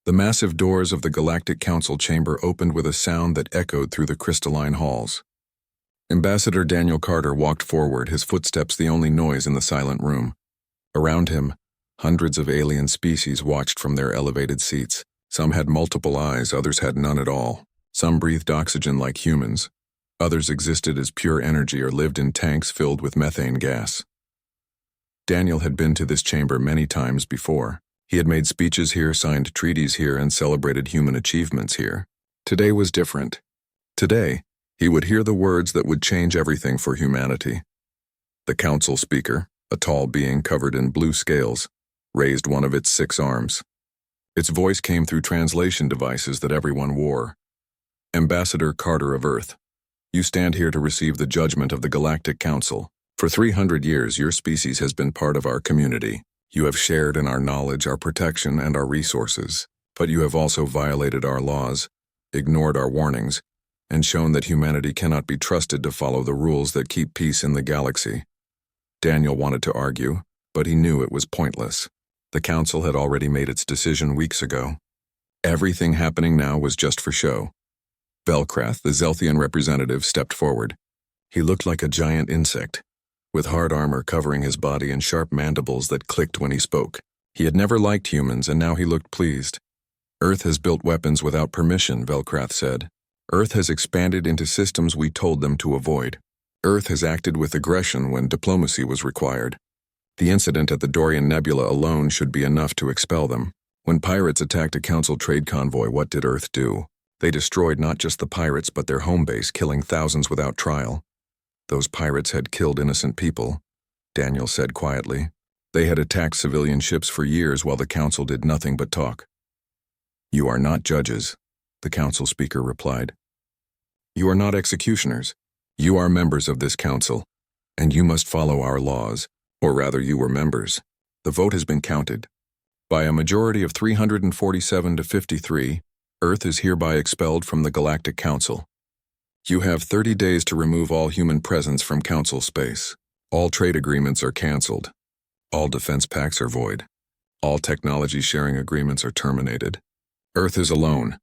The massive doors of the Galactic Council chamber opened with a sound that echoed through the crystalline halls. Ambassador Daniel Carter walked forward, his footsteps the only noise in the silent room. Around him, hundreds of alien species watched from their elevated seats. Some had multiple eyes, others had none at all. Some breathed oxygen like humans. Others existed as pure energy or lived in tanks filled with methane gas. Daniel had been to this chamber many times before. He had made speeches here, signed treaties here, and celebrated human achievements here. Today was different. Today, he would hear the words that would change everything for humanity. The council speaker, a tall being covered in blue scales, raised one of its 6 arms. Its voice came through translation devices that everyone wore. Ambassador Carter of Earth, you stand here to receive the judgment of the Galactic Council. For 300 years, your species has been part of our community. You have shared in our knowledge, our protection, and our resources. But you have also violated our laws, ignored our warnings, and shown that humanity cannot be trusted to follow the rules that keep peace in the galaxy. Daniel wanted to argue, but he knew it was pointless. The Council had already made its decision weeks ago. Everything happening now was just for show. Velkrath, the Zelthian representative, stepped forward. He looked like a giant insect, with hard armor covering his body and sharp mandibles that clicked when he spoke. He had never liked humans, and now he looked pleased. Earth has built weapons without permission, Velkrath said. Earth has expanded into systems we told them to avoid. Earth has acted with aggression when diplomacy was required. The incident at the Dorian Nebula alone should be enough to expel them. When pirates attacked a Council trade convoy, what did Earth do? They destroyed not just the pirates but their home base, killing thousands without trial. Those pirates had killed innocent people, Daniel said quietly. They had attacked civilian ships for years while the Council did nothing but talk. You are not judges, the Council speaker replied. You are not executioners. You are members of this Council, and you must follow our laws, or rather you were members. The vote has been counted. By a majority of 347 to 53, Earth is hereby expelled from the Galactic Council. You have 30 days to remove all human presence from Council space. All trade agreements are cancelled. All defense pacts are void. All technology sharing agreements are terminated. Earth is alone.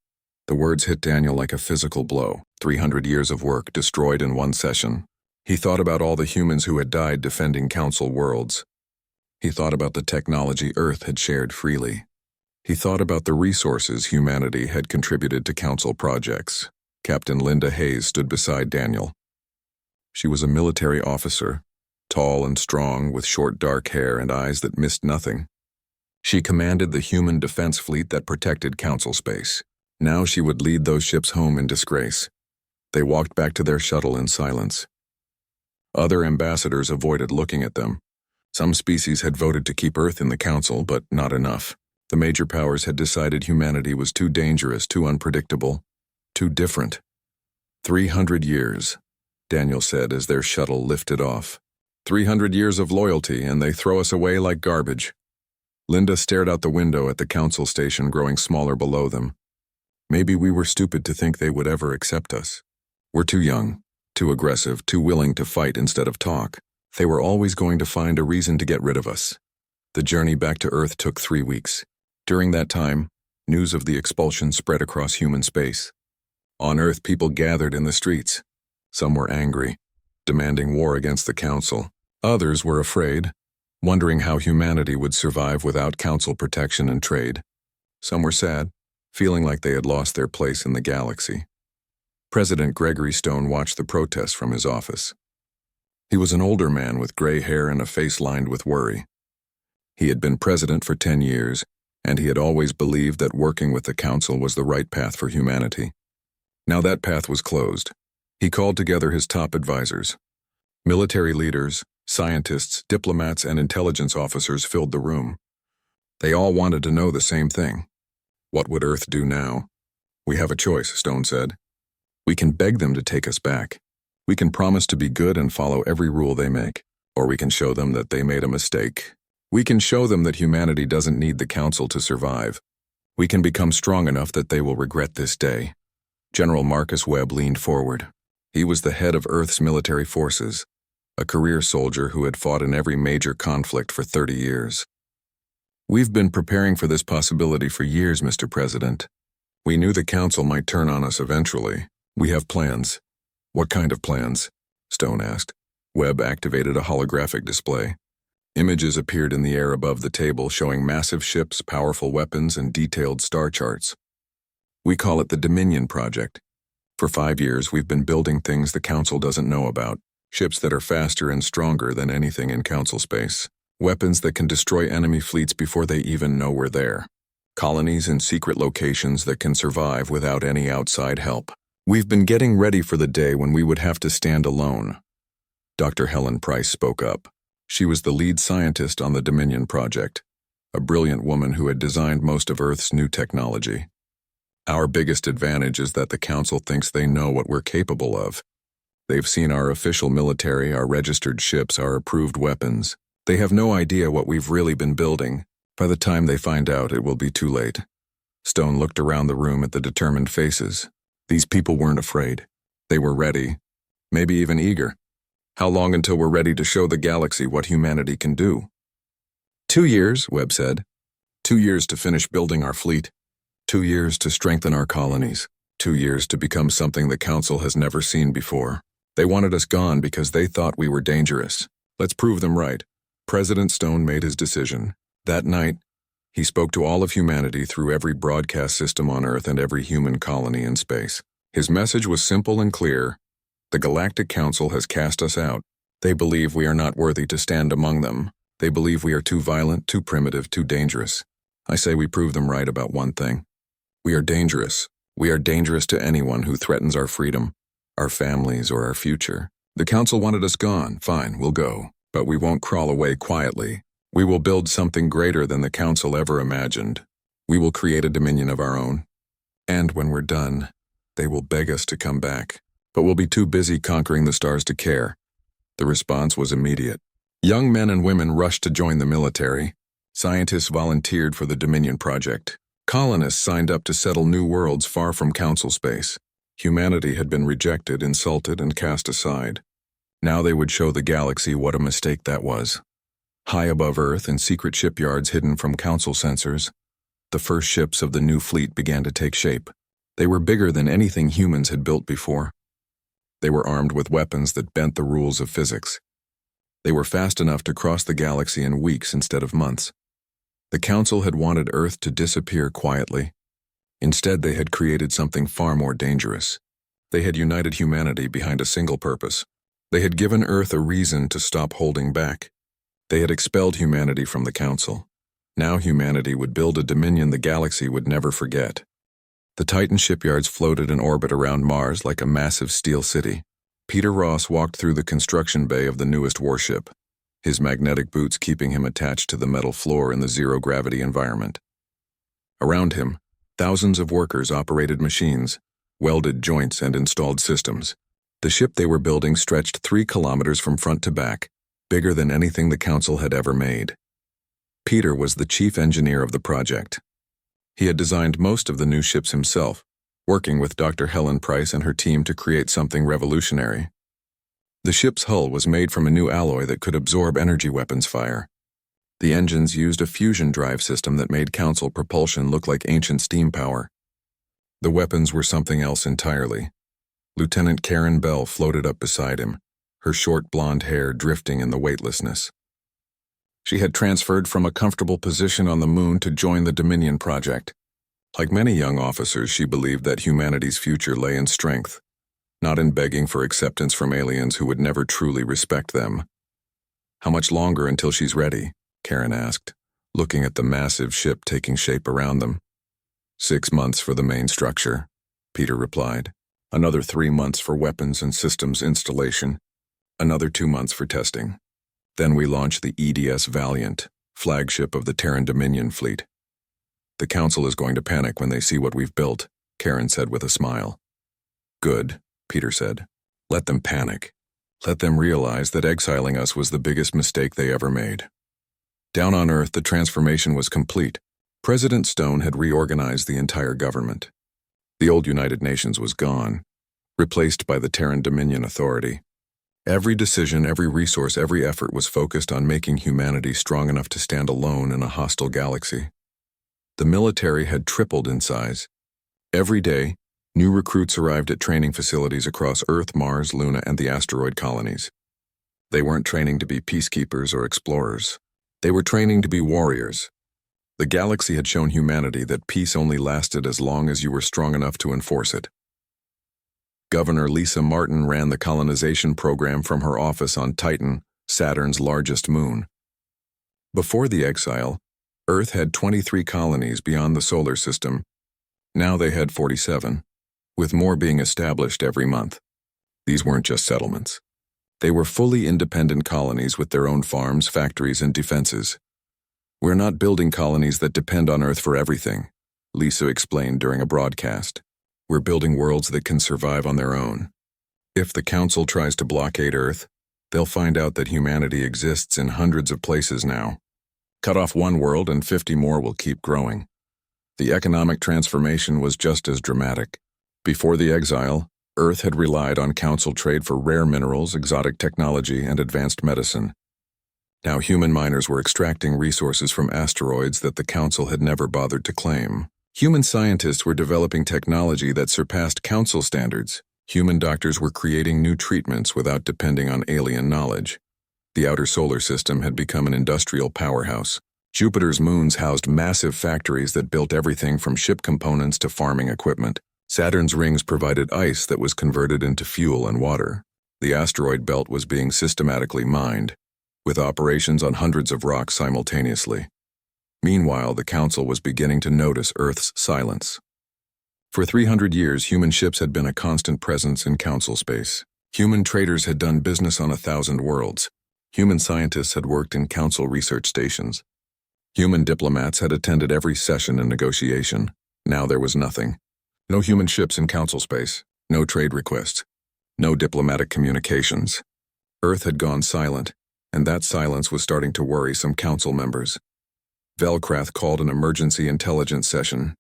The words hit Daniel like a physical blow. 300 years of work destroyed in one session. He thought about all the humans who had died defending Council worlds. He thought about the technology Earth had shared freely. He thought about the resources humanity had contributed to Council projects. Captain Linda Hayes stood beside Daniel. She was a military officer, tall and strong, with short dark hair and eyes that missed nothing. She commanded the human defense fleet that protected Council space. Now she would lead those ships home in disgrace. They walked back to their shuttle in silence. Other ambassadors avoided looking at them. Some species had voted to keep Earth in the Council, but not enough. The major powers had decided humanity was too dangerous, too unpredictable, too different. 300 years, Daniel said as their shuttle lifted off. 300 years of loyalty, and they throw us away like garbage. Linda stared out the window at the Council station growing smaller below them. Maybe we were stupid to think they would ever accept us. We're too young, too aggressive, too willing to fight instead of talk. They were always going to find a reason to get rid of us. The journey back to Earth took 3 weeks. During that time, news of the expulsion spread across human space. On Earth, people gathered in the streets. Some were angry, demanding war against the Council. Others were afraid, wondering how humanity would survive without Council protection and trade. Some were sad, feeling like they had lost their place in the galaxy. President Gregory Stone watched the protests from his office. He was an older man with gray hair and a face lined with worry. He had been president for 10 years, and he had always believed that working with the Council was the right path for humanity. Now that path was closed. He called together his top advisors. Military leaders, scientists, diplomats, and intelligence officers filled the room. They all wanted to know the same thing. What would Earth do now? We have a choice, Stone said. We can beg them to take us back. We can promise to be good and follow every rule they make. Or we can show them that they made a mistake. We can show them that humanity doesn't need the Council to survive. We can become strong enough that they will regret this day. General Marcus Webb leaned forward. He was the head of Earth's military forces, a career soldier who had fought in every major conflict for 30 years. We've been preparing for this possibility for years, Mr. President. We knew the Council might turn on us eventually. We have plans. What kind of plans? Stone asked. Webb activated a holographic display. Images appeared in the air above the table showing massive ships, powerful weapons, and detailed star charts. We call it the Dominion Project. For 5 years, we've been building things the Council doesn't know about. Ships that are faster and stronger than anything in Council space. Weapons that can destroy enemy fleets before they even know we're there. Colonies in secret locations that can survive without any outside help. We've been getting ready for the day when we would have to stand alone. Dr. Helen Price spoke up. She was the lead scientist on the Dominion Project, a brilliant woman who had designed most of Earth's new technology. Our biggest advantage is that the Council thinks they know what we're capable of. They've seen our official military, our registered ships, our approved weapons. They have no idea what we've really been building. By the time they find out, it will be too late. Stone looked around the room at the determined faces. These people weren't afraid. They were ready, maybe even eager. How long until we're ready to show the galaxy what humanity can do? 2 years, Webb said. 2 years to finish building our fleet. 2 years to strengthen our colonies. 2 years to become something the Council has never seen before. They wanted us gone because they thought we were dangerous. Let's prove them right. President Stone made his decision. That night, he spoke to all of humanity through every broadcast system on Earth and every human colony in space. His message was simple and clear. The Galactic Council has cast us out. They believe we are not worthy to stand among them. They believe we are too violent, too primitive, too dangerous. I say we prove them right about one thing. We are dangerous. We are dangerous to anyone who threatens our freedom, our families, or our future. The Council wanted us gone. Fine, we'll go. But we won't crawl away quietly. We will build something greater than the Council ever imagined. We will create a dominion of our own. And when we're done, they will beg us to come back. But we'll be too busy conquering the stars to care. The response was immediate. Young men and women rushed to join the military. Scientists volunteered for the Dominion Project. Colonists signed up to settle new worlds far from Council space. Humanity had been rejected, insulted, and cast aside. Now they would show the galaxy what a mistake that was. High above Earth, in secret shipyards hidden from Council sensors, the first ships of the new fleet began to take shape. They were bigger than anything humans had built before. They were armed with weapons that bent the rules of physics. They were fast enough to cross the galaxy in weeks instead of months. The Council had wanted Earth to disappear quietly. Instead, they had created something far more dangerous. They had united humanity behind a single purpose. They had given Earth a reason to stop holding back. They had expelled humanity from the Council. Now humanity would build a dominion the galaxy would never forget. The Titan shipyards floated in orbit around Mars like a massive steel city. Peter Ross walked through the construction bay of the newest warship, his magnetic boots keeping him attached to the metal floor in the zero-gravity environment. Around him, thousands of workers operated machines, welded joints, and installed systems. The ship they were building stretched 3 kilometers from front to back, bigger than anything the Council had ever made. Peter was the chief engineer of the project. He had designed most of the new ships himself, working with Dr. Helen Price and her team to create something revolutionary. The ship's hull was made from a new alloy that could absorb energy weapons fire. The engines used a fusion drive system that made Council propulsion look like ancient steam power. The weapons were something else entirely. Lieutenant Karen Bell floated up beside him, her short blonde hair drifting in the weightlessness. She had transferred from a comfortable position on the moon to join the Dominion Project. Like many young officers, she believed that humanity's future lay in strength, not in begging for acceptance from aliens who would never truly respect them. How much longer until she's ready? Karen asked, looking at the massive ship taking shape around them. 6 months for the main structure, Peter replied. Another 3 months for weapons and systems installation. Another 2 months for testing. Then we launch the EDS Valiant, flagship of the Terran Dominion fleet. The Council is going to panic when they see what we've built, Karen said with a smile. Good, Peter said. Let them panic. Let them realize that exiling us was the biggest mistake they ever made. Down on Earth, the transformation was complete. President Stone had reorganized the entire government. The old United Nations was gone, replaced by the Terran Dominion Authority. Every decision, every resource, every effort was focused on making humanity strong enough to stand alone in a hostile galaxy. The military had tripled in size. Every day, new recruits arrived at training facilities across Earth, Mars, Luna, and the asteroid colonies. They weren't training to be peacekeepers or explorers. They were training to be warriors. The galaxy had shown humanity that peace only lasted as long as you were strong enough to enforce it. Governor Lisa Martin ran the colonization program from her office on Titan, Saturn's largest moon. Before the exile, Earth had 23 colonies beyond the solar system. Now they had 47, with more being established every month. These weren't just settlements. They were fully independent colonies with their own farms, factories, and defenses. "We're not building colonies that depend on Earth for everything," Lisa explained during a broadcast. "We're building worlds that can survive on their own. If the Council tries to blockade Earth, they'll find out that humanity exists in hundreds of places now. Cut off one world and 50 more will keep growing." The economic transformation was just as dramatic. Before the exile, Earth had relied on Council trade for rare minerals, exotic technology, and advanced medicine. Now human miners were extracting resources from asteroids that the Council had never bothered to claim. Human scientists were developing technology that surpassed Council standards. Human doctors were creating new treatments without depending on alien knowledge. The outer solar system had become an industrial powerhouse. Jupiter's moons housed massive factories that built everything from ship components to farming equipment. Saturn's rings provided ice that was converted into fuel and water. The asteroid belt was being systematically mined, with operations on hundreds of rocks simultaneously. Meanwhile, the Council was beginning to notice Earth's silence. For 300 years, human ships had been a constant presence in Council space. Human traders had done business on 1,000 worlds. Human scientists had worked in Council research stations. Human diplomats had attended every session and negotiation. Now there was nothing. No human ships in Council space. No trade requests. No diplomatic communications. Earth had gone silent, and that silence was starting to worry some Council members. Velkrath called an emergency intelligence session.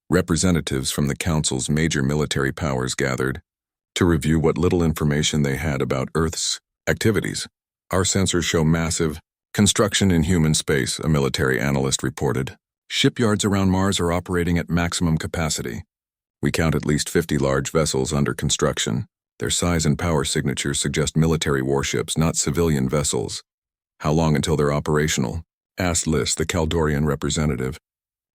Representatives from the Council's major military powers gathered to review what little information they had about Earth's activities. "Our sensors show massive construction in human space," a military analyst reported. "Shipyards around Mars are operating at maximum capacity. We count at least 50 large vessels under construction. Their size and power signatures suggest military warships, not civilian vessels." "How long until they're operational?" asked Liz, the Kaldorian representative.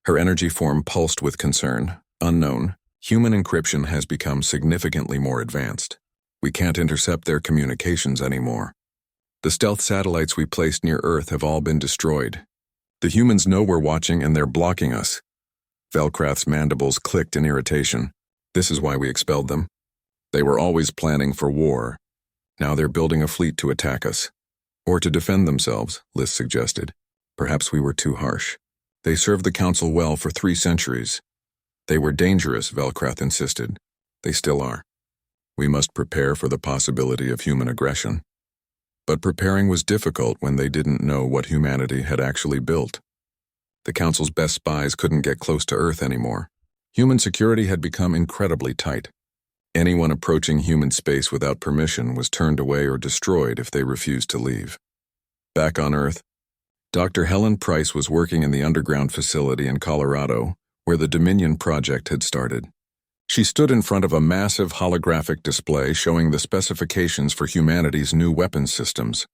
Her energy form pulsed with concern. "Unknown. Human encryption has become significantly more advanced. We can't intercept their communications anymore. The stealth satellites we placed near Earth have all been destroyed. The humans know we're watching and they're blocking us." Velkrath's mandibles clicked in irritation. "This is why we expelled them. They were always planning for war. Now they're building a fleet to attack us. Or to defend themselves," Liz suggested. "Perhaps we were too harsh. They served the Council well for 3 centuries. They were dangerous," Velkrath insisted. "They still are. We must prepare for the possibility of human aggression." But preparing was difficult when they didn't know what humanity had actually built. The Council's best spies couldn't get close to Earth anymore. Human security had become incredibly tight. Anyone approaching human space without permission was turned away or destroyed if they refused to leave. Back on Earth, Dr. Helen Price was working in the underground facility in Colorado, where the Dominion project had started. She stood in front of a massive holographic display showing the specifications for humanity's new weapons systems.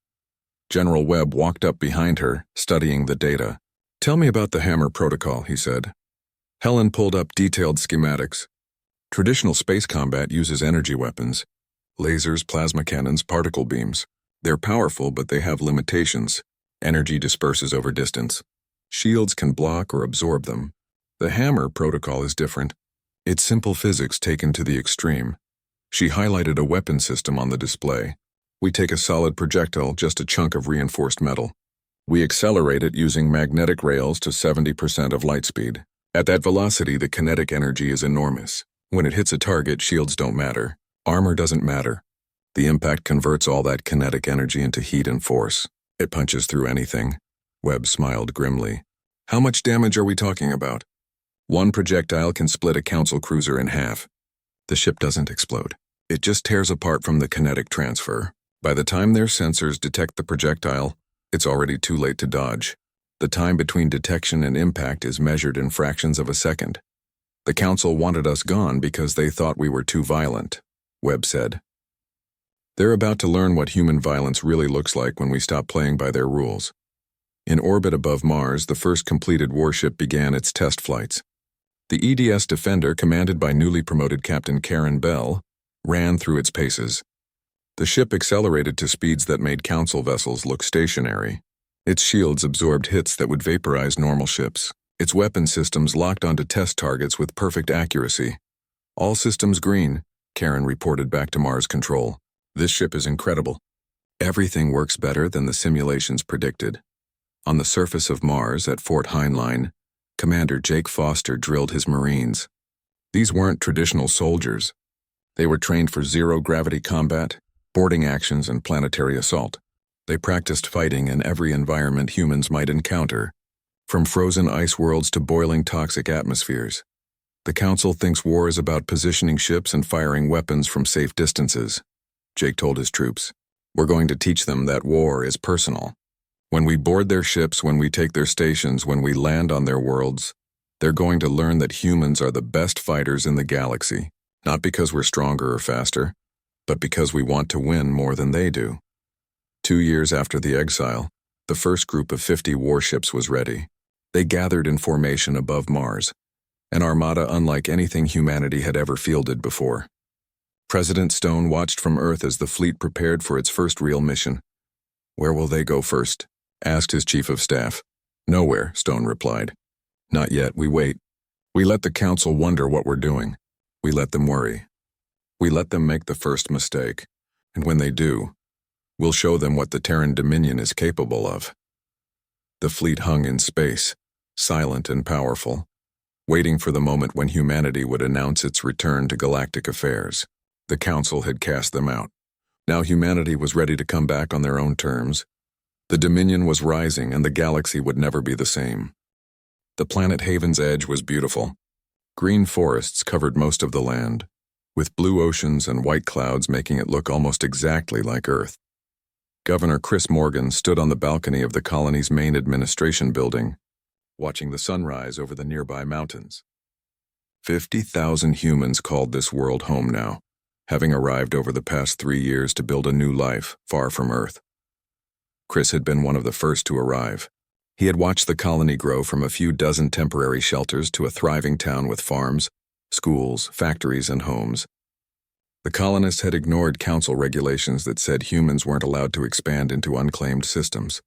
General Webb walked up behind her, studying the data. "Tell me about the Hammer protocol," he said. Helen pulled up detailed schematics. "Traditional space combat uses energy weapons: lasers, plasma cannons, particle beams. They're powerful, but they have limitations. Energy disperses over distance. Shields can block or absorb them. The Hammer protocol is different. It's simple physics taken to the extreme." She highlighted a weapon system on the display. "We take a solid projectile, just a chunk of reinforced metal. We accelerate it using magnetic rails to 70% of light speed. At that velocity, the kinetic energy is enormous. When it hits a target, shields don't matter. Armor doesn't matter. The impact converts all that kinetic energy into heat and force. It punches through anything." Webb smiled grimly. "How much damage are we talking about?" "One projectile can split a Council cruiser in half. The ship doesn't explode. It just tears apart from the kinetic transfer. By the time their sensors detect the projectile, it's already too late to dodge. The time between detection and impact is measured in fractions of a second. The Council wanted us gone because they thought we were too violent, Webb said. They're about to learn what human violence really looks like when we stop playing by their rules. In orbit above Mars, the first completed warship began its test flights. The EDS Defender, commanded by newly promoted Captain Karen Bell, ran through its paces. The ship accelerated to speeds that made Council vessels look stationary. Its shields absorbed hits that would vaporize normal ships. Its weapon systems locked onto test targets with perfect accuracy. All systems green, Karen reported back to Mars Control. This ship is incredible. Everything works better than the simulations predicted. On the surface of Mars at Fort Heinlein, Commander Jake Foster drilled his Marines. These weren't traditional soldiers. They were trained for zero-gravity combat, boarding actions, and planetary assault. They practiced fighting in every environment humans might encounter, from frozen ice worlds to boiling toxic atmospheres. The Council thinks war is about positioning ships and firing weapons from safe distances, Jake told his troops. We're going to teach them that war is personal. When we board their ships, when we take their stations, when we land on their worlds, they're going to learn that humans are the best fighters in the galaxy, not because we're stronger or faster, but because we want to win more than they do. 2 years after the exile, the first group of 50 warships was ready. They gathered in formation above Mars, an armada unlike anything humanity had ever fielded before. President Stone watched from Earth as the fleet prepared for its first real mission. Where will they go first? Asked his chief of staff. Nowhere, Stone replied. Not yet, we wait. We let the Council wonder what we're doing. We let them worry. We let them make the first mistake. And when they do, we'll show them what the Terran Dominion is capable of. The fleet hung in space, silent and powerful, waiting for the moment when humanity would announce its return to galactic affairs. The Council had cast them out. Now humanity was ready to come back on their own terms. The Dominion was rising, and the galaxy would never be the same. The planet Haven's Edge was beautiful. Green forests covered most of the land, with blue oceans and white clouds making it look almost exactly like Earth. Governor Chris Morgan stood on the balcony of the colony's main administration building, watching the sunrise over the nearby mountains. 50,000 humans called this world home now, having arrived over the past 3 years to build a new life far from Earth. Chris had been one of the first to arrive. He had watched the colony grow from a few dozen temporary shelters to a thriving town with farms, schools, factories, and homes. The colonists had ignored Council regulations that said humans weren't allowed to expand into unclaimed systems.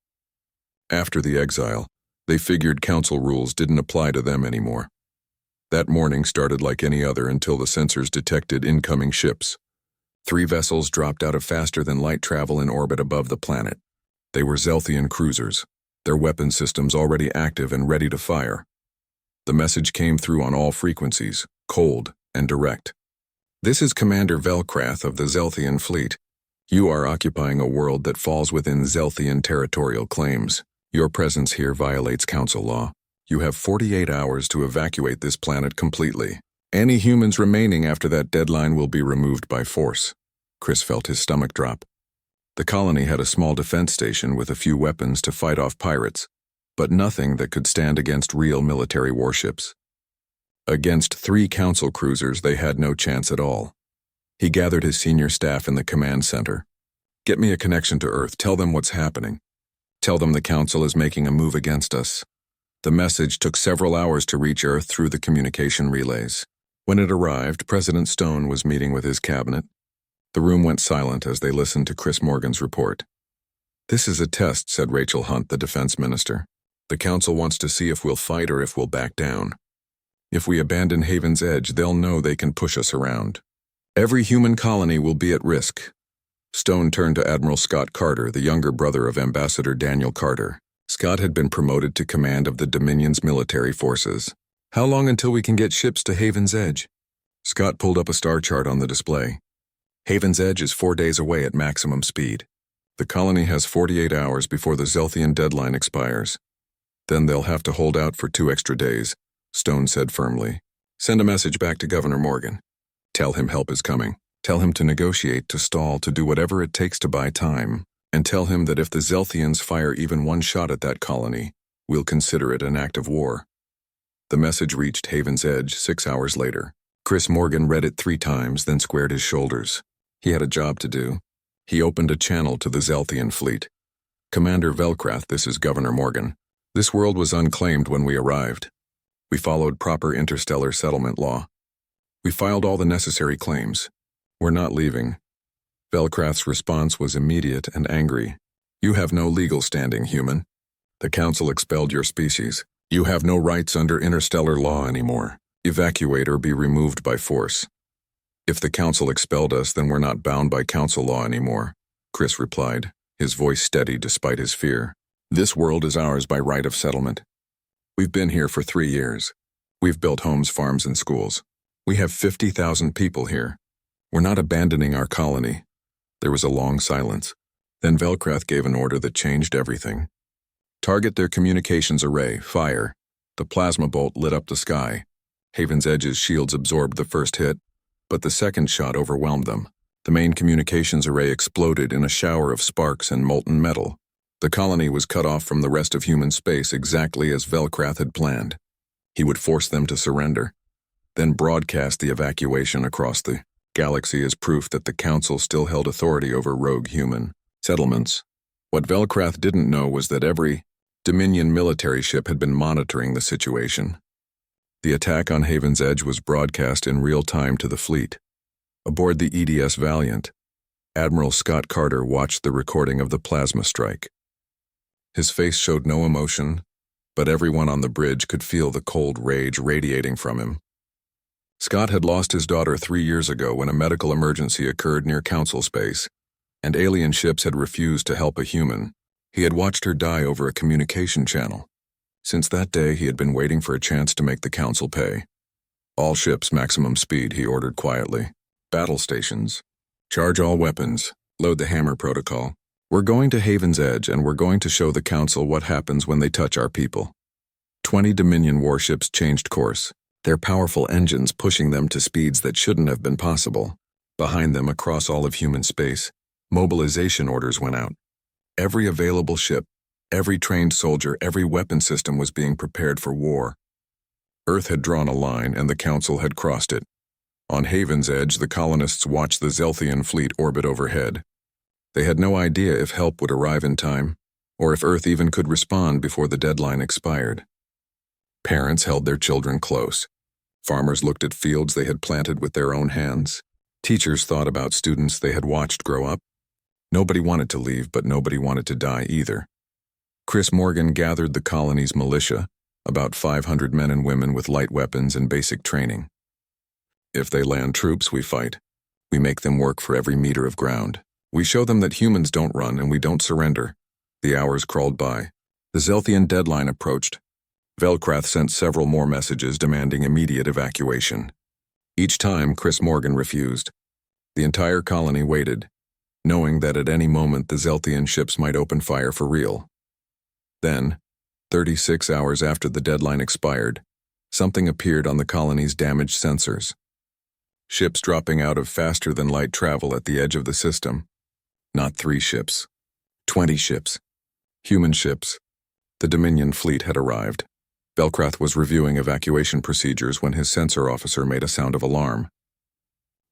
After the exile, they figured Council rules didn't apply to them anymore. That morning started like any other until the sensors detected incoming ships. 3 vessels dropped out of faster-than-light travel in orbit above the planet. They were Zelthian cruisers, their weapon systems already active and ready to fire. The message came through on all frequencies, cold and direct. This is Commander Velkrath of the Zelthian fleet. You are occupying a world that falls within Zelthian territorial claims. Your presence here violates Council law. You have 48 hours to evacuate this planet completely. Any humans remaining after that deadline will be removed by force. Chris felt his stomach drop. The colony had a small defense station with a few weapons to fight off pirates, but nothing that could stand against real military warships. Against 3 Council cruisers, they had no chance at all. He gathered his senior staff in the command center. Get me a connection to Earth. Tell them what's happening. Tell them the Council is making a move against us. The message took several hours to reach Earth through the communication relays. When it arrived, President Stone was meeting with his cabinet. The room went silent as they listened to Chris Morgan's report. This is a test, said Rachel Hunt, the defense minister. The Council wants to see if we'll fight or if we'll back down. If we abandon Haven's Edge, they'll know they can push us around. Every human colony will be at risk. Stone turned to Admiral Scott Carter, the younger brother of Ambassador Daniel Carter. Scott had been promoted to command of the Dominion's military forces. How long until we can get ships to Haven's Edge? Scott pulled up a star chart on the display. Haven's Edge is 4 days away at maximum speed. The colony has 48 hours before the Zelthian deadline expires. Then they'll have to hold out for 2 extra days, Stone said firmly. Send a message back to Governor Morgan. Tell him help is coming. Tell him to negotiate, to stall, to do whatever it takes to buy time. And tell him that if the Zelthians fire even one shot at that colony, we'll consider it an act of war. The message reached Haven's Edge 6 hours later. Chris Morgan read it 3 times, then squared his shoulders. He had a job to do. He opened a channel to the Zelthian fleet. Commander Velkrath, this is Governor Morgan. This world was unclaimed when we arrived. We followed proper interstellar settlement law. We filed all the necessary claims. We're not leaving. Velkrath's response was immediate and angry. You have no legal standing, human. The Council expelled your species. You have no rights under interstellar law anymore. Evacuate or be removed by force. If the Council expelled us, then we're not bound by Council law anymore, Chris replied, his voice steady despite his fear. This world is ours by right of settlement. We've been here for 3 years. We've built homes, farms, and schools. We have 50,000 people here. We're not abandoning our colony. There was a long silence. Then Velkrath gave an order that changed everything. Target their communications array, fire. The plasma bolt lit up the sky. Haven's Edge's shields absorbed the first hit, but the second shot overwhelmed them. The main communications array exploded in a shower of sparks and molten metal. The colony was cut off from the rest of human space exactly as Velkrath had planned. He would force them to surrender, then broadcast the evacuation across the galaxy as proof that the Council still held authority over rogue human settlements. What Velkrath didn't know was that every Dominion military ship had been monitoring the situation. The attack on Haven's Edge was broadcast in real time to the fleet. Aboard the EDS Valiant, Admiral Scott Carter watched the recording of the plasma strike. His face showed no emotion, but everyone on the bridge could feel the cold rage radiating from him. Scott had lost his daughter 3 years ago when a medical emergency occurred near Council space, and alien ships had refused to help a human. He had watched her die over a communication channel. Since that day, he had been waiting for a chance to make the Council pay. All ships maximum speed, he ordered quietly. Battle stations. Charge all weapons. Load the hammer protocol. We're going to Haven's Edge, and we're going to show the Council what happens when they touch our people. 20 Dominion warships changed course, their powerful engines pushing them to speeds that shouldn't have been possible. Behind them, across all of human space, mobilization orders went out. Every available ship, every trained soldier, every weapon system was being prepared for war. Earth had drawn a line, and the Council had crossed it. On Haven's Edge, the colonists watched the Zelthian fleet orbit overhead. They had no idea if help would arrive in time, or if Earth even could respond before the deadline expired. Parents held their children close. Farmers looked at fields they had planted with their own hands. Teachers thought about students they had watched grow up. Nobody wanted to leave, but nobody wanted to die either. Chris Morgan gathered the colony's militia, about 500 men and women with light weapons and basic training. If they land troops, we fight. We make them work for every meter of ground. We show them that humans don't run and we don't surrender. The hours crawled by. The Zelthian deadline approached. Velkrath sent several more messages demanding immediate evacuation. Each time, Chris Morgan refused. The entire colony waited, knowing that at any moment the Zelthian ships might open fire for real. Then, 36 hours after the deadline expired, something appeared on the colony's damaged sensors. Ships dropping out of faster-than-light travel at the edge of the system. Not 3 ships. 20 ships. Human ships. The Dominion fleet had arrived. Velkrath was reviewing evacuation procedures when his sensor officer made a sound of alarm.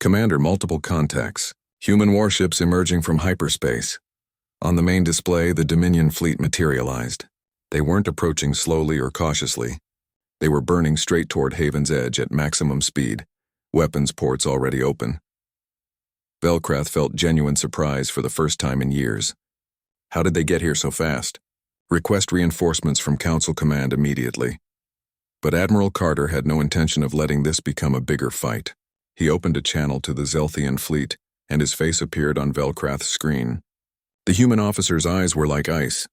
Commander, multiple contacts. Human warships emerging from hyperspace. On the main display, the Dominion fleet materialized. They weren't approaching slowly or cautiously. They were burning straight toward Haven's Edge at maximum speed, weapons ports already open. Velkrath felt genuine surprise for the first time in years. How did they get here so fast? Request reinforcements from Council Command immediately. But Admiral Carter had no intention of letting this become a bigger fight. He opened a channel to the Zelthian fleet, and his face appeared on Velkrath's screen. The human officer's eyes were like ice.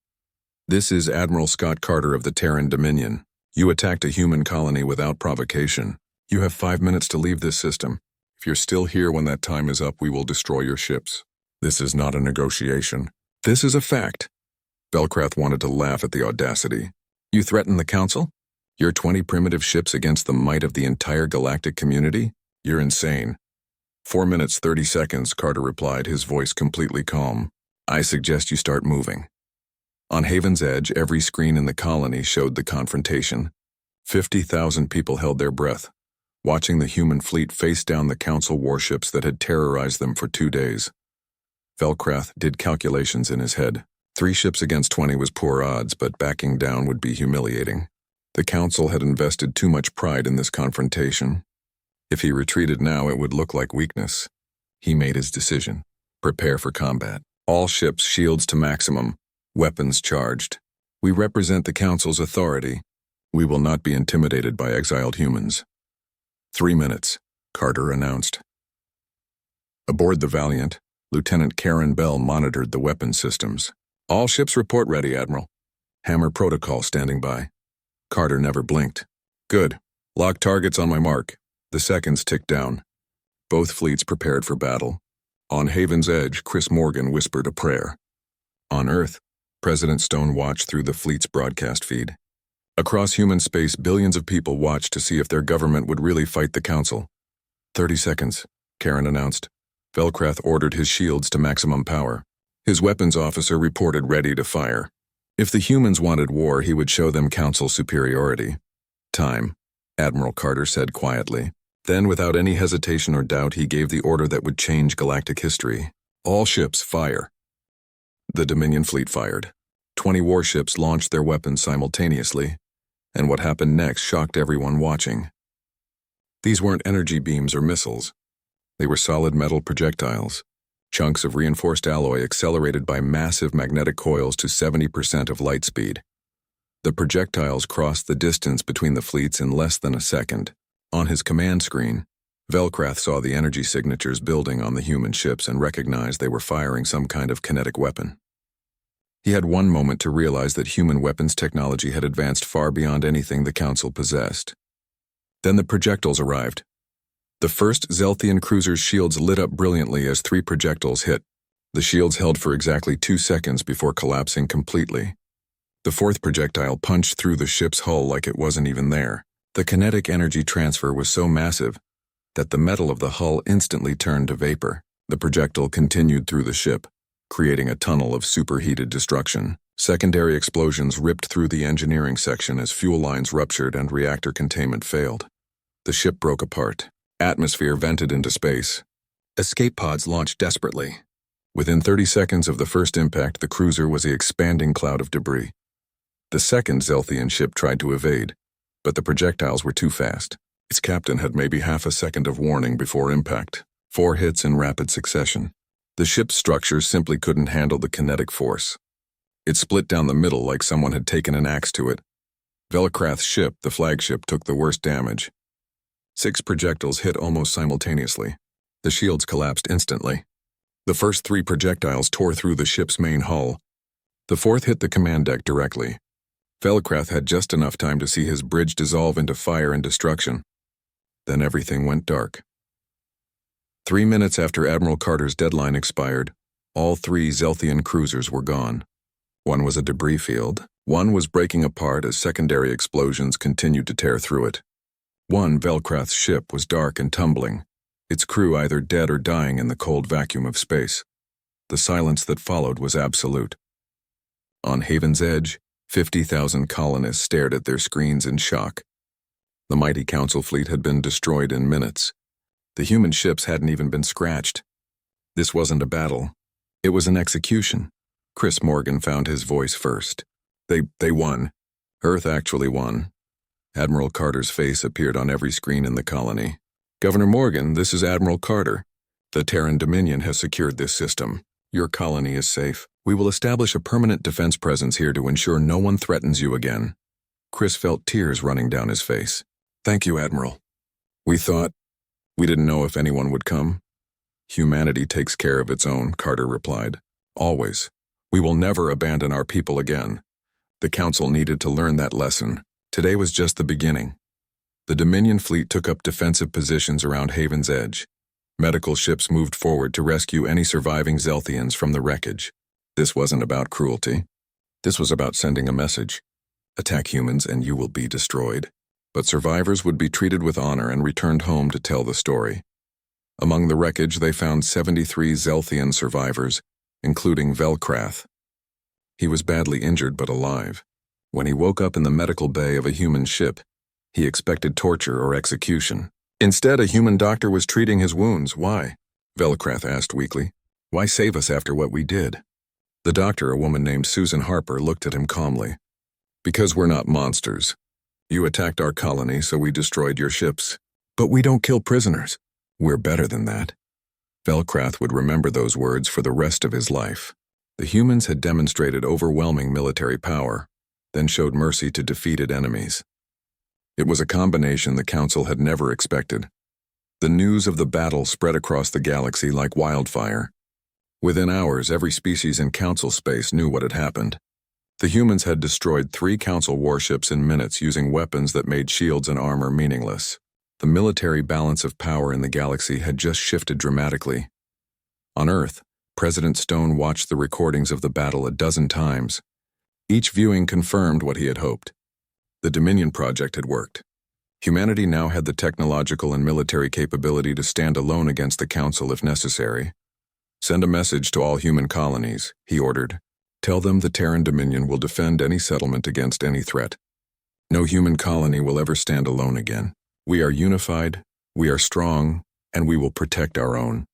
This is Admiral Scott Carter of the Terran Dominion. You attacked a human colony without provocation. You have 5 minutes to leave this system. If you're still here when that time is up, we will destroy your ships. This is not a negotiation. This is a fact. Velkrath wanted to laugh at the audacity. You threaten the Council? Your 20 primitive ships against the might of the entire galactic community? You're insane. 4 minutes, 30 seconds, Carter replied, his voice completely calm. I suggest you start moving. On Haven's Edge, every screen in the colony showed the confrontation. 50,000 people held their breath, watching the human fleet face down the Council warships that had terrorized them for 2 days. Velcrath did calculations in his head. 3 ships against 20 was poor odds, but backing down would be humiliating. The Council had invested too much pride in this confrontation. If he retreated now, it would look like weakness. He made his decision. Prepare for combat. All ships, shields to maximum. Weapons charged. We represent the Council's authority. We will not be intimidated by exiled humans. 3 minutes, Carter announced. Aboard the Valiant, Lieutenant Karen Bell monitored the weapon systems. All ships report ready, Admiral. Hammer protocol standing by. Carter never blinked. Good. Lock targets on my mark. The seconds ticked down. Both fleets prepared for battle. On Haven's Edge, Chris Morgan whispered a prayer. On Earth, President Stone watched through the fleet's broadcast feed. Across human space, billions of people watched to see if their government would really fight the Council. 30 seconds, Karen announced. Velcrath ordered his shields to maximum power. His weapons officer reported ready to fire. If the humans wanted war, he would show them Council superiority. Time, Admiral Carter said quietly. Then, without any hesitation or doubt, he gave the order that would change galactic history. All ships fire. The Dominion fleet fired. 20 warships launched their weapons simultaneously, and what happened next shocked everyone watching. These weren't energy beams or missiles. They were solid metal projectiles, chunks of reinforced alloy accelerated by massive magnetic coils to 70% of light speed. The projectiles crossed the distance between the fleets in less than a second. On his command screen, Velcrath saw the energy signatures building on the human ships and recognized they were firing some kind of kinetic weapon. He had one moment to realize that human weapons technology had advanced far beyond anything the Council possessed. Then the projectiles arrived. The first Zelthian cruiser's shields lit up brilliantly as 3 projectiles hit. The shields held for exactly 2 seconds before collapsing completely. The 4th projectile punched through the ship's hull like it wasn't even there. The kinetic energy transfer was so massive that the metal of the hull instantly turned to vapor. The projectile continued through the ship, creating a tunnel of superheated destruction. Secondary explosions ripped through the engineering section as fuel lines ruptured and reactor containment failed. The ship broke apart. Atmosphere vented into space. Escape pods launched desperately. Within 30 seconds of the first impact, the cruiser was an expanding cloud of debris. The second Zelthian ship tried to evade, but the projectiles were too fast. Its captain had maybe half a second of warning before impact. 4 hits in rapid succession. The ship's structure simply couldn't handle the kinetic force. It split down the middle like someone had taken an axe to it. Velcrath's ship, the flagship, took the worst damage. 6 projectiles hit almost simultaneously. The shields collapsed instantly. The first 3 projectiles tore through the ship's main hull. The 4th hit the command deck directly. Velcrath had just enough time to see his bridge dissolve into fire and destruction. Then everything went dark. 3 minutes after Admiral Carter's deadline expired, all 3 Zelthian cruisers were gone. One was a debris field. One was breaking apart as secondary explosions continued to tear through it. One, Velcrath's ship, was dark and tumbling, its crew either dead or dying in the cold vacuum of space. The silence that followed was absolute. On Haven's Edge, 50,000 colonists stared at their screens in shock. The mighty Council fleet had been destroyed in minutes. The human ships hadn't even been scratched. This wasn't a battle. It was an execution. Chris Morgan found his voice first. They won. Earth actually won. Admiral Carter's face appeared on every screen in the colony. Governor Morgan, this is Admiral Carter. The Terran Dominion has secured this system. Your colony is safe. We will establish a permanent defense presence here to ensure no one threatens you again. Chris felt tears running down his face. Thank you, Admiral. We didn't know if anyone would come. Humanity takes care of its own, Carter replied. Always. We will never abandon our people again. The Council needed to learn that lesson. Today was just the beginning. The Dominion fleet took up defensive positions around Haven's Edge. Medical ships moved forward to rescue any surviving Zelthians from the wreckage. This wasn't about cruelty. This was about sending a message. Attack humans and you will be destroyed. But survivors would be treated with honor and returned home to tell the story. Among the wreckage, they found 73 Zelthian survivors, including Velkrath. He was badly injured but alive. When he woke up in the medical bay of a human ship, he expected torture or execution. Instead, a human doctor was treating his wounds. Why? Velkrath asked weakly. Why save us after what we did? The doctor, a woman named Susan Harper, looked at him calmly. Because we're not monsters. You attacked our colony, so we destroyed your ships. But we don't kill prisoners. We're better than that. Velkrath would remember those words for the rest of his life. The humans had demonstrated overwhelming military power, then showed mercy to defeated enemies. It was a combination the Council had never expected. The news of the battle spread across the galaxy like wildfire. Within hours, every species in Council space knew what had happened. The humans had destroyed 3 Council warships in minutes using weapons that made shields and armor meaningless. The military balance of power in the galaxy had just shifted dramatically. On Earth, President Stone watched the recordings of the battle a dozen times. Each viewing confirmed what he had hoped. The Dominion Project had worked. Humanity now had the technological and military capability to stand alone against the Council if necessary. Send a message to all human colonies, he ordered. Tell them the Terran Dominion will defend any settlement against any threat. No human colony will ever stand alone again. We are unified, we are strong, and we will protect our own.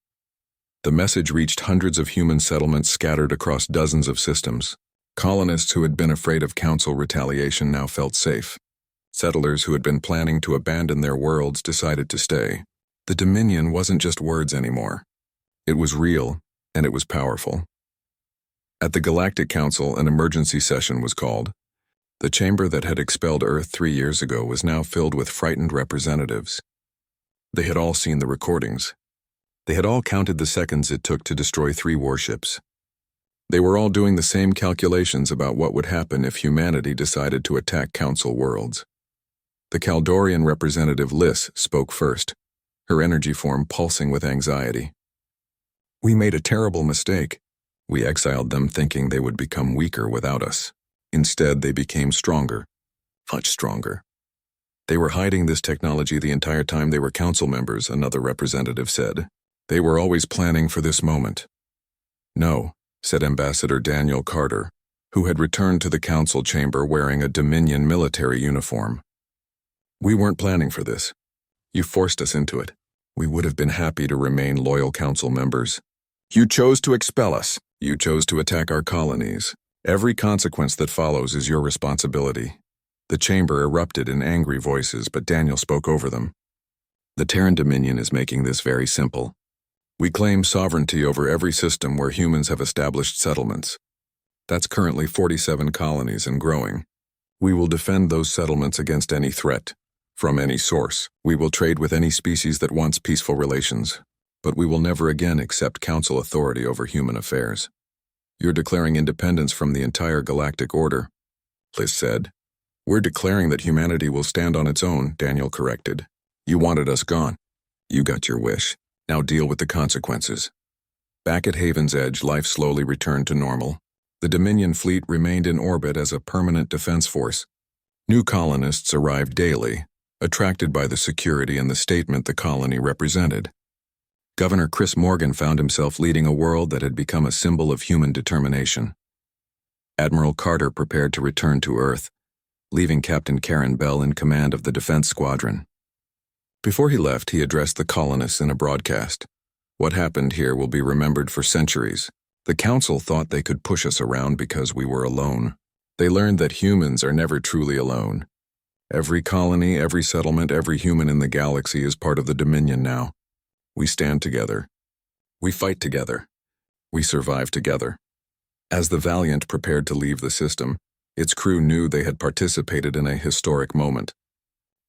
The message reached hundreds of human settlements scattered across dozens of systems. Colonists who had been afraid of Council retaliation now felt safe. Settlers who had been planning to abandon their worlds decided to stay. The Dominion wasn't just words anymore. It was real, and it was powerful. At the Galactic Council, an emergency session was called. The chamber that had expelled Earth 3 years ago was now filled with frightened representatives. They had all seen the recordings. They had all counted the seconds it took to destroy 3 warships. They were all doing the same calculations about what would happen if humanity decided to attack Council worlds. The Kaldorian representative Liz spoke first, her energy form pulsing with anxiety. We made a terrible mistake. We exiled them thinking they would become weaker without us. Instead, they became stronger, much stronger. They were hiding this technology the entire time they were Council members, another representative said. They were always planning for this moment. No, said Ambassador Daniel Carter, who had returned to the Council chamber wearing a Dominion military uniform. We weren't planning for this. You forced us into it. We would have been happy to remain loyal Council members. You chose to expel us. You chose to attack our colonies. Every consequence that follows is your responsibility. The chamber erupted in angry voices, but Daniel spoke over them. The Terran Dominion is making this very simple. We claim sovereignty over every system where humans have established settlements. That's currently 47 colonies and growing. We will defend those settlements against any threat, from any source. We will trade with any species that wants peaceful relations, but we will never again accept Council authority over human affairs. You're declaring independence from the entire galactic order, Liz said. We're declaring that humanity will stand on its own, Daniel corrected. You wanted us gone. You got your wish. Now deal with the consequences. Back at Haven's Edge, life slowly returned to normal. The Dominion fleet remained in orbit as a permanent defense force. New colonists arrived daily, attracted by the security and the statement the colony represented. Governor Chris Morgan found himself leading a world that had become a symbol of human determination. Admiral Carter prepared to return to Earth, leaving Captain Karen Bell in command of the Defense Squadron. Before he left, he addressed the colonists in a broadcast. What happened here will be remembered for centuries. The Council thought they could push us around because we were alone. They learned that humans are never truly alone. Every colony, every settlement, every human in the galaxy is part of the Dominion now. We stand together. We fight together. We survive together. As the Valiant prepared to leave the system, its crew knew they had participated in a historic moment.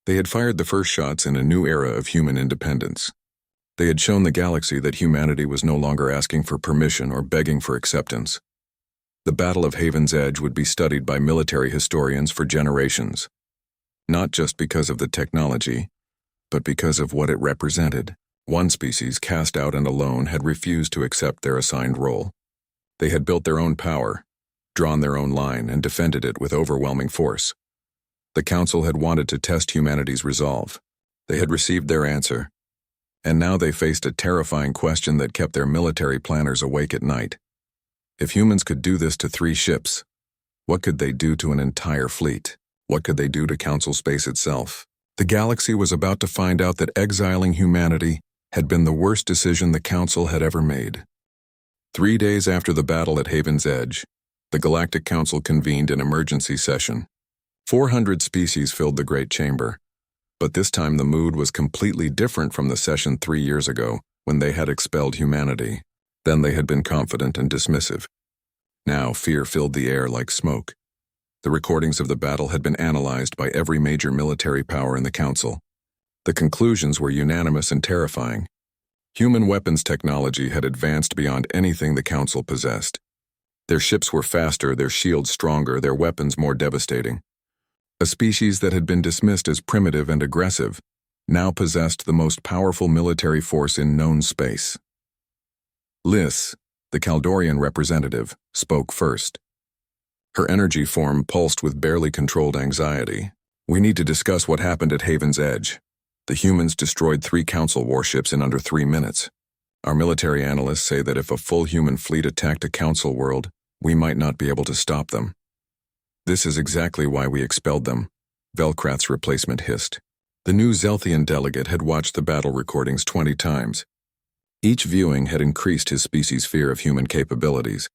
They had fired the first shots in a new era of human independence. They had shown the galaxy that humanity was no longer asking for permission or begging for acceptance. The Battle of Haven's Edge would be studied by military historians for generations, not just because of the technology, but because of what it represented. One species, cast out and alone, had refused to accept their assigned role. They had built their own power, drawn their own line, and defended it with overwhelming force. The Council had wanted to test humanity's resolve. They had received their answer. And now they faced a terrifying question that kept their military planners awake at night. If humans could do this to 3 ships, what could they do to an entire fleet? What could they do to Council space itself? The galaxy was about to find out that exiling humanity had been the worst decision the Council had ever made. 3 days after the battle at Haven's Edge, the Galactic Council convened an emergency session. 400 species filled the Great Chamber, but this time the mood was completely different from the session 3 years ago when they had expelled humanity. Then they had been confident and dismissive. Now fear filled the air like smoke. The recordings of the battle had been analyzed by every major military power in the Council. The conclusions were unanimous and terrifying. Human weapons technology had advanced beyond anything the Council possessed. Their ships were faster, their shields stronger, their weapons more devastating. A species that had been dismissed as primitive and aggressive now possessed the most powerful military force in known space. Liz, the Kaldorian representative, spoke first. Her energy form pulsed with barely controlled anxiety. "We need to discuss what happened at Haven's Edge. The humans destroyed 3 Council warships in under 3 minutes. Our military analysts say that if a full human fleet attacked a Council world, we might not be able to stop them. This is exactly why we expelled them," Velkrath's replacement hissed. The new Zelthian delegate had watched the battle recordings 20 times. Each viewing had increased his species' fear of human capabilities.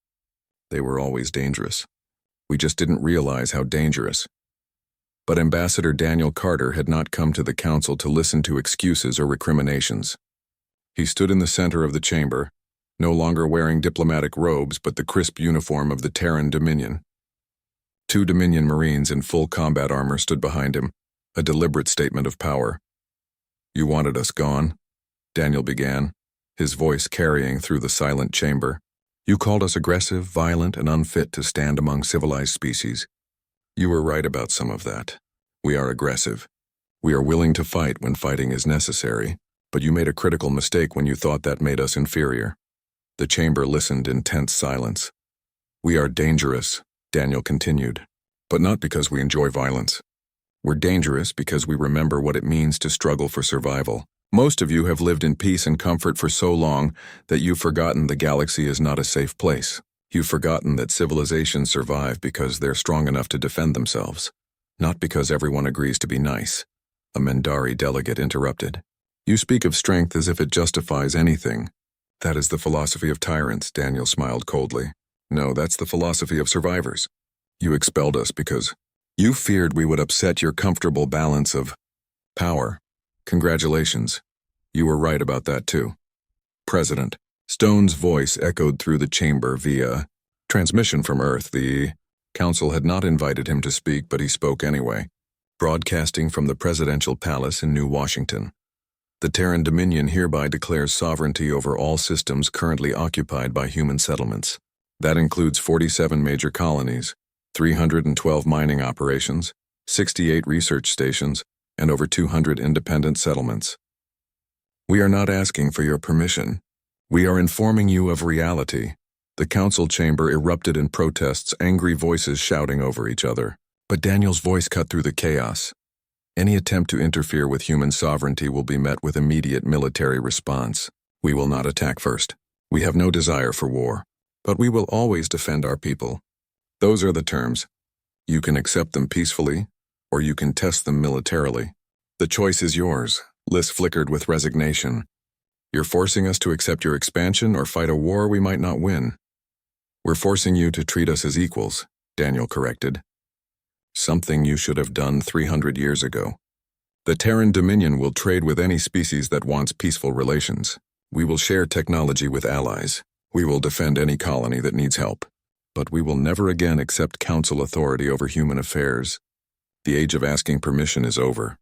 They were always dangerous. We just didn't realize how dangerous. But Ambassador Daniel Carter had not come to the Council to listen to excuses or recriminations. He stood in the center of the chamber, no longer wearing diplomatic robes but the crisp uniform of the Terran Dominion. 2 Dominion Marines in full combat armor stood behind him, a deliberate statement of power. "You wanted us gone," Daniel began, his voice carrying through the silent chamber. "You called us aggressive, violent, and unfit to stand among civilized species. You were right about some of that. We are aggressive. We are willing to fight when fighting is necessary, but you made a critical mistake when you thought that made us inferior." The chamber listened in tense silence. "We are dangerous," Daniel continued, "but not because we enjoy violence. We're dangerous because we remember what it means to struggle for survival. Most of you have lived in peace and comfort for so long that you've forgotten the galaxy is not a safe place. You've forgotten that civilizations survive because they're strong enough to defend themselves, not because everyone agrees to be nice," a Mendari delegate interrupted. "You speak of strength as if it justifies anything. That is the philosophy of tyrants," Daniel smiled coldly. "No, that's the philosophy of survivors. You expelled us because you feared we would upset your comfortable balance of power. Congratulations. You were right about that too." President Stone's voice echoed through the chamber via transmission from Earth. The Council had not invited him to speak, but he spoke anyway, broadcasting from the presidential palace in New Washington. "The Terran Dominion hereby declares sovereignty over all systems currently occupied by human settlements. That includes 47 major colonies, 312 mining operations, 68 research stations, and over 200 independent settlements. We are not asking for your permission. We are informing you of reality." The Council chamber erupted in protests, angry voices shouting over each other. But Daniel's voice cut through the chaos. "Any attempt to interfere with human sovereignty will be met with immediate military response. We will not attack first. We have no desire for war, but we will always defend our people. Those are the terms. You can accept them peacefully, or you can test them militarily. The choice is yours." Liz flickered with resignation. "You're forcing us to accept your expansion or fight a war we might not win." "We're forcing you to treat us as equals," Daniel corrected. "Something you should have done 300 years ago. The Terran Dominion will trade with any species that wants peaceful relations. We will share technology with allies. We will defend any colony that needs help. But we will never again accept Council authority over human affairs. The age of asking permission is over."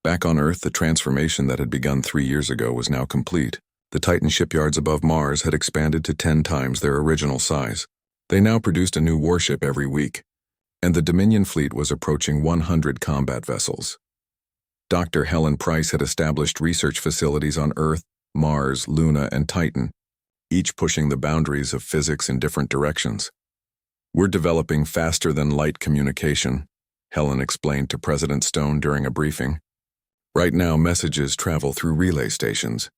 Back on Earth, the transformation that had begun 3 years ago was now complete. The Titan shipyards above Mars had expanded to 10 times their original size. They now produced a new warship every week, and the Dominion fleet was approaching 100 combat vessels. Dr. Helen Price had established research facilities on Earth, Mars, Luna, and Titan, each pushing the boundaries of physics in different directions. "We're developing faster-than-light communication," Helen explained to President Stone during a briefing. Right now, messages travel through relay stations.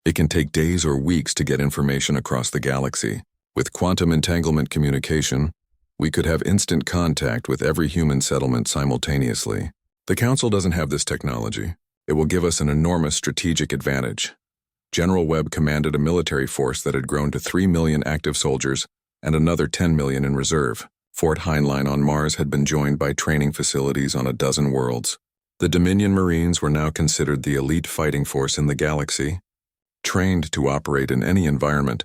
It can take days or weeks to get information across the galaxy. With quantum entanglement communication, we could have instant contact with every human settlement simultaneously. The Council doesn't have this technology. It will give us an enormous strategic advantage. General Webb commanded a military force that had grown to 3 million active soldiers and another 10 million in reserve. Fort Heinlein on Mars had been joined by training facilities on a dozen worlds. The Dominion Marines were now considered the elite fighting force in the galaxy, trained to operate in any environment,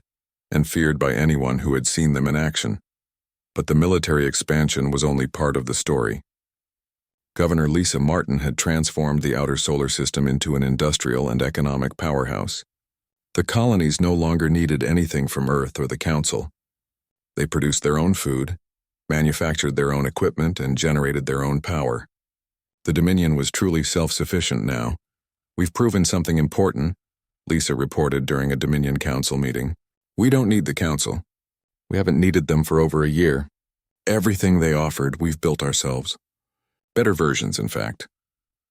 and feared by anyone who had seen them in action. But the military expansion was only part of the story. Governor Lisa Martin had transformed the outer solar system into an industrial and economic powerhouse. The colonies no longer needed anything from Earth or the Council. They produced their own food, manufactured their own equipment, and generated their own power. The Dominion was truly self-sufficient now. "We've proven something important," Lisa reported during a Dominion Council meeting. "We don't need the Council. We haven't needed them for over a year. Everything they offered, we've built ourselves. Better versions, in fact."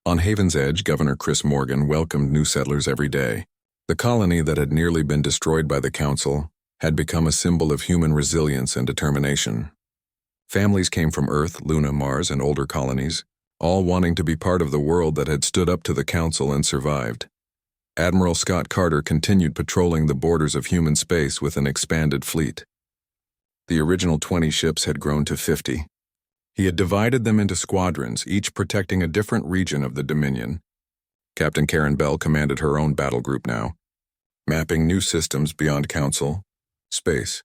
On Haven's Edge, Governor Chris Morgan welcomed new settlers every day. The colony that had nearly been destroyed by the Council had become a symbol of human resilience and determination. Families came from Earth, Luna, Mars, and older colonies, all wanting to be part of the world that had stood up to the Council and survived. Admiral Scott Carter continued patrolling the borders of human space with an expanded fleet. The original 20 ships had grown to 50. He had divided them into squadrons, each protecting a different region of the Dominion. Captain Karen Bell commanded her own battle group now, mapping new systems beyond Council, space.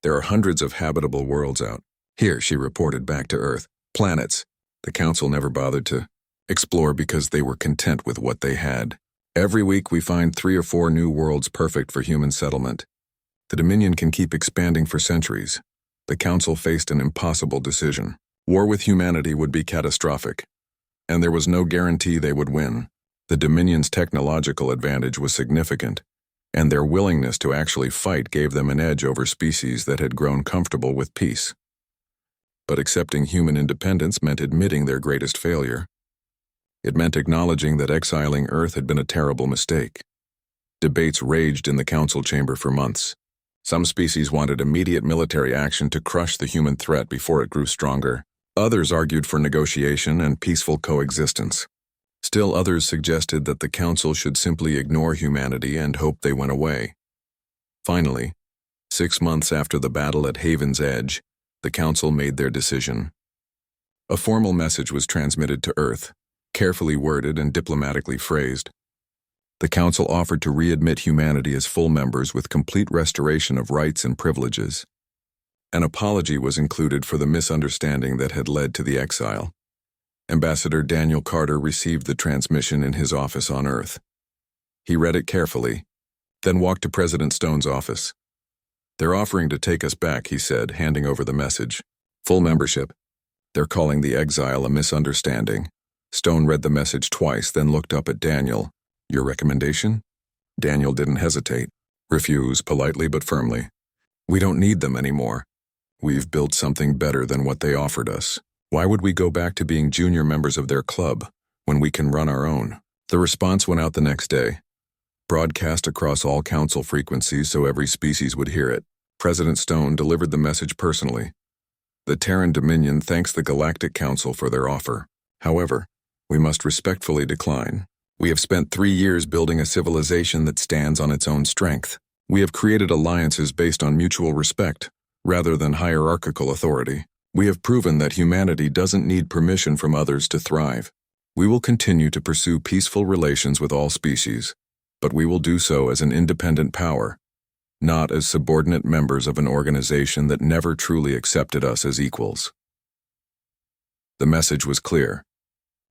"There are hundreds of habitable worlds out here," she reported back to Earth. "Planets the Council never bothered to explore because they were content with what they had. Every week we find 3 or 4 new worlds perfect for human settlement. The Dominion can keep expanding for centuries." The Council faced an impossible decision. War with humanity would be catastrophic, and there was no guarantee they would win. The Dominion's technological advantage was significant, and their willingness to actually fight gave them an edge over species that had grown comfortable with peace. But accepting human independence meant admitting their greatest failure. It meant acknowledging that exiling Earth had been a terrible mistake. Debates raged in the Council chamber for months. Some species wanted immediate military action to crush the human threat before it grew stronger. Others argued for negotiation and peaceful coexistence. Still others suggested that the Council should simply ignore humanity and hope they went away. Finally, 6 months after the battle at Haven's Edge, the Council made their decision. A formal message was transmitted to Earth, carefully worded and diplomatically phrased. The Council offered to readmit humanity as full members with complete restoration of rights and privileges. An apology was included for the misunderstanding that had led to the exile. Ambassador Daniel Carter received the transmission in his office on Earth. He read it carefully, then walked to President Stone's office. "They're offering to take us back," he said, handing over the message. "Full membership. They're calling the exile a misunderstanding." Stone read the message twice, then looked up at Daniel. "Your recommendation?" Daniel didn't hesitate. "Refuse, politely but firmly. We don't need them anymore. We've built something better than what they offered us. Why would we go back to being junior members of their club when we can run our own?" The response went out the next day, broadcast across all Council frequencies so every species would hear it. President Stone delivered the message personally. "The Terran Dominion thanks the Galactic Council for their offer. However, we must respectfully decline. We have spent 3 years building a civilization that stands on its own strength. We have created alliances based on mutual respect, rather than hierarchical authority. We have proven that humanity doesn't need permission from others to thrive. We will continue to pursue peaceful relations with all species, but we will do so as an independent power, not as subordinate members of an organization that never truly accepted us as equals." The message was clear.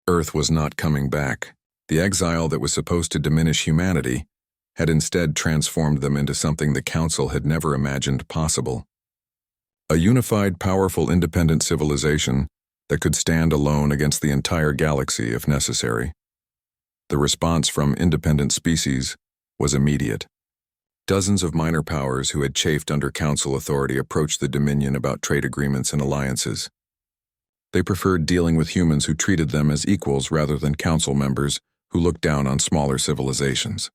Earth was not coming back. The exile that was supposed to diminish humanity had instead transformed them into something the Council had never imagined possible. A unified, powerful, independent civilization that could stand alone against the entire galaxy if necessary. The response from independent species was immediate. Dozens of minor powers who had chafed under Council authority approached the Dominion about trade agreements and alliances. They preferred dealing with humans who treated them as equals rather than Council members who looked down on smaller civilizations.